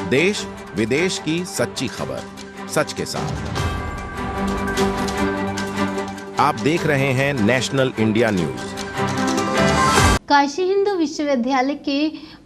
देश विदेश की सच्ची खबर सच के साथ। आप देख रहे हैं national India news. Kashi Hindu विश्वविद्यालय के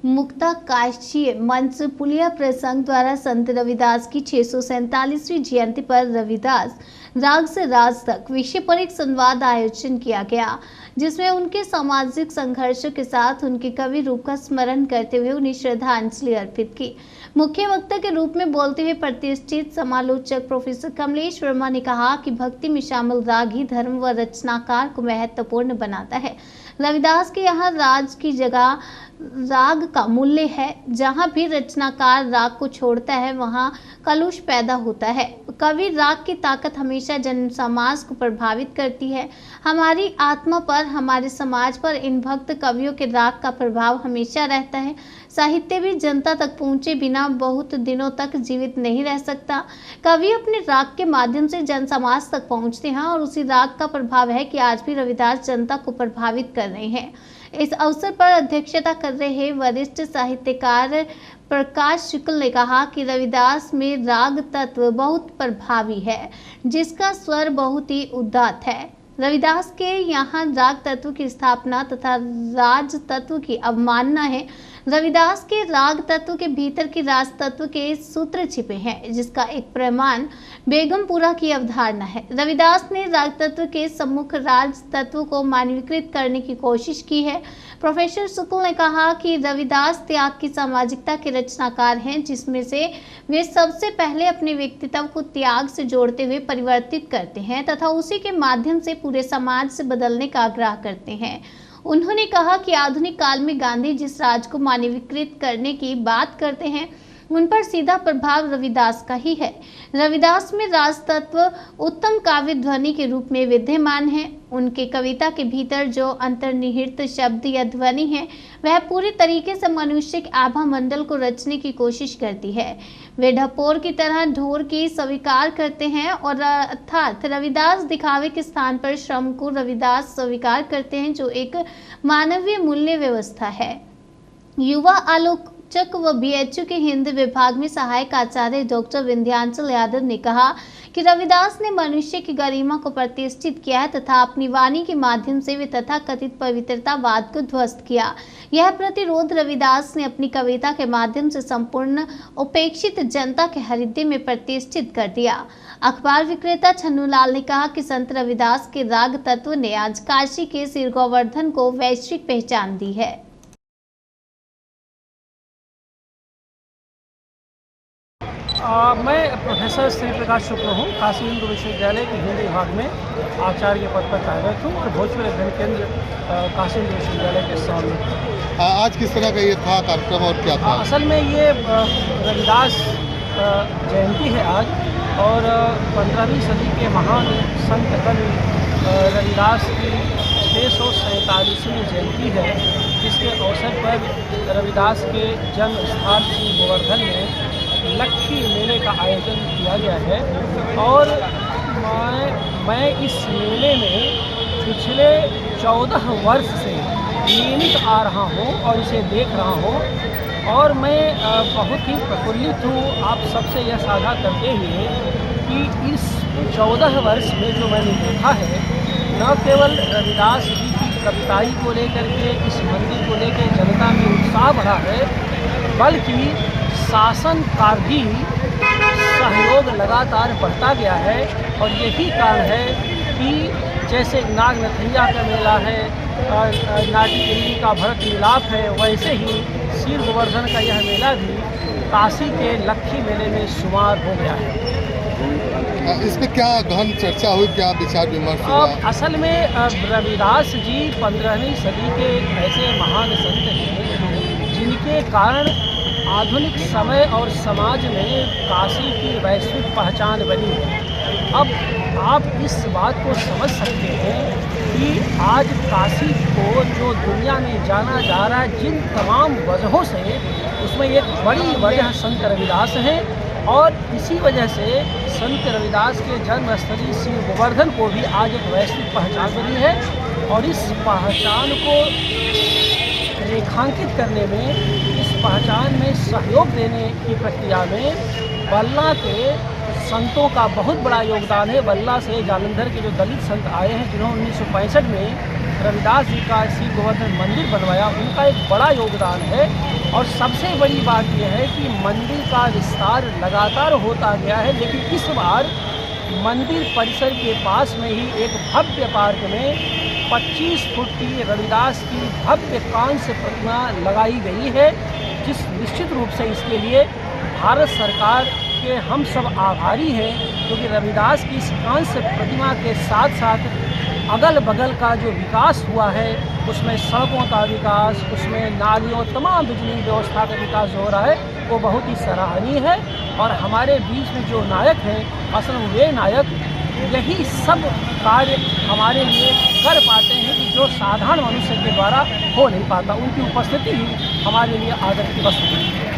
मुक्ताकाशीय मंच पुलिया प्रसंग द्वारा संत रविदास की 647वीं जयंती पर रविदास राग से राज तक विषय पर एक संवाद आयोजन किया गया, जिसमें उनके सामाजिक संघर्षों के साथ उनके कवि रूप का स्मरण करते हुए उन्हें श्रद्धांजलि अर्पित की। मुख्य वक्ता के रूप में बोलते हुए प्रतिष्ठित समालोचक प्रोफेसर कमलेश वर्मा ने कहा कि भक्ति में शामिल राग ही धर्म व रचनाकार को महत्वपूर्ण बनाता है। रविदास के यहाँ राज की जगह राग का मूल्य है। जहाँ भी रचनाकार राग को छोड़ता है वहाँ कलुष पैदा होता है। कवि राग की ताकत हमेशा जन समाज को प्रभावित करती है। हमारी आत्मा पर, हमारे समाज पर इन भक्त कवियों के राग का प्रभाव हमेशा रहता है। साहित्य भी जनता तक पहुँचे बिना बहुत दिनों तक जीवित नहीं रह सकता। कवि अपने राग के माध्यम से जन समाज तक पहुँचते हैं और उसी राग का प्रभाव है कि आज भी रविदास जनता को प्रभावित कर रहे हैं। इस अवसर पर अध्यक्षता कर रहे वरिष्ठ साहित्यकार प्रकाश शुक्ल ने कहा कि रविदास में राग तत्व बहुत प्रभावी है, जिसका स्वर बहुत ही उदात्त है। रविदास के यहाँ राग तत्व की स्थापना तथा राज तत्व की अवमानना है। रविदास के राग तत्व के भीतर की राज तत्व के सूत्र छिपे हैं, जिसका एक प्रमाण बेगमपुरा की अवधारणा है। रविदास ने राग तत्व के सम्मुख राज तत्व को मानवीकृत करने की कोशिश की है। प्रोफेसर शुक्ल ने कहा कि रविदास त्याग की सामाजिकता के रचनाकार हैं, जिसमें से वे सबसे पहले अपने व्यक्तित्व को त्याग से जोड़ते हुए परिवर्तित करते हैं तथा उसी के माध्यम से पूरे समाज से बदलने का आग्रह करते हैं। उन्होंने कहा कि आधुनिक काल में गांधी जिस राज को मानवीकृत करने की बात करते हैं, उन पर सीधा प्रभाव रविदास का ही है। रविदास में राज तत्व उत्तम काव्य ध्वनि के रूप में विद्यमान है। उनके कविता के भीतर जो अंतर्निहित शब्द या ध्वनि है, वह पूरे तरीके से मनुष्य के आभा मंडल को रचने की कोशिश करती है। वे ढपोर की तरह ढोर की स्वीकार करते हैं और अर्थात रविदास दिखावे के स्थान पर श्रम को रविदास स्वीकार करते हैं, जो एक मानवीय मूल्य व्यवस्था है। युवा आलोचक व बीएचयू के हिंदी विभाग में सहायक आचार्य डॉक्टर विंध्यांचल यादव ने कहा कि रविदास ने मनुष्य की गरिमा को प्रतिष्ठित किया है तथा अपनी वाणी के माध्यम से वे तथाकथित पवित्रतावाद को ध्वस्त किया। यह प्रतिरोध रविदास ने अपनी कविता के माध्यम से संपूर्ण उपेक्षित जनता के हृदय में प्रतिष्ठित कर दिया। अखबार विक्रेता छन्नू लाल ने कहा कि संत रविदास के राग तत्व ने आज काशी के श्री गोवर्धन को वैश्विक पहचान दी है। मैं प्रोफेसर श्री प्रकाश शुक्ल हूँ। काशी हिंदू विश्वविद्यालय के हिंदी विभाग में आचार्य के पद पर कार्यरत हूँ और भोजपुर अध्ययन केंद्र काशी हिंदू विश्वविद्यालय के स्वामी। आज किस तरह का ये था कार्यक्रम और क्या था? असल में ये रविदास जयंती है आज, और 15वीं सदी के महान संत कवि रविदास की 647वीं जयंती है, जिसके अवसर पर रविदास के जन्म स्थान श्री गोवर्धन में लक्खी मेले का आयोजन किया गया है। और मैं इस मेले में पिछले 14 वर्ष से नियमित आ रहा हूँ और इसे देख रहा हूँ, और मैं बहुत ही प्रफुल्लित हूँ आप सबसे यह साझा करते हुए कि इस 14 वर्ष में जो मैंने देखा है, न केवल रविदास जी की कविताई को लेकर के, इस मंदिर को लेकर जनता में उत्साह बढ़ा है, बल्कि शासन का भी सहयोग लगातार बढ़ता गया है। और यही कारण है कि जैसे नागनथैया का मेला है, नाटी दिल्ली का भरत मिलाप है, वैसे ही श्री गोवर्धन का यह मेला भी काशी के लक्खी मेले में शुमार हो गया है। इस पे क्या गहन चर्चा हुई, क्या विचार विमर्श हुआ? असल में रविदास जी 15वीं सदी के ऐसे महान संत हैं जिनके कारण आधुनिक समय और समाज में काशी की वैश्विक पहचान बनी है। अब आप इस बात को समझ सकते हैं कि आज काशी को जो दुनिया में जाना जा रहा है जिन तमाम वजहों से, उसमें एक बड़ी वजह संत रविदास है। और इसी वजह से संत रविदास के जन्मस्थली श्री गोवर्धन को भी आज एक वैश्विक पहचान बनी है। और इस पहचान को रेखांकित करने में, इस पहचान में सहयोग देने की प्रक्रिया में बल्ला के संतों का बहुत बड़ा योगदान है। बल्ला से जालंधर के जो दलित संत आए हैं, जिन्होंने 1965 में रविदास जी का श्री गोवर्धन मंदिर बनवाया, उनका एक बड़ा योगदान है। और सबसे बड़ी बात यह है कि मंदिर का विस्तार लगातार होता गया है, लेकिन इस बार मंदिर परिसर के पास में ही एक भव्य पार्क में 25 फुट की रविदास की भव्य कांस्य प्रतिमा लगाई गई है, जिस निश्चित रूप से इसके लिए भारत सरकार के हम सब आभारी हैं, क्योंकि रविदास की इस कांस्य प्रतिमा के साथ साथ अगल बगल का जो विकास हुआ है, उसमें सड़कों का विकास, उसमें नालियों, तमाम बिजली व्यवस्था का विकास हो रहा है, वो बहुत ही सराहनीय है। और हमारे बीच में जो नायक हैं, असल में वे नायक यही सब कार्य हमारे लिए कर पाते हैं कि जो साधारण मनुष्य के द्वारा हो नहीं पाता। उनकी उपस्थिति ही हमारे लिए आदर की वस्तु है।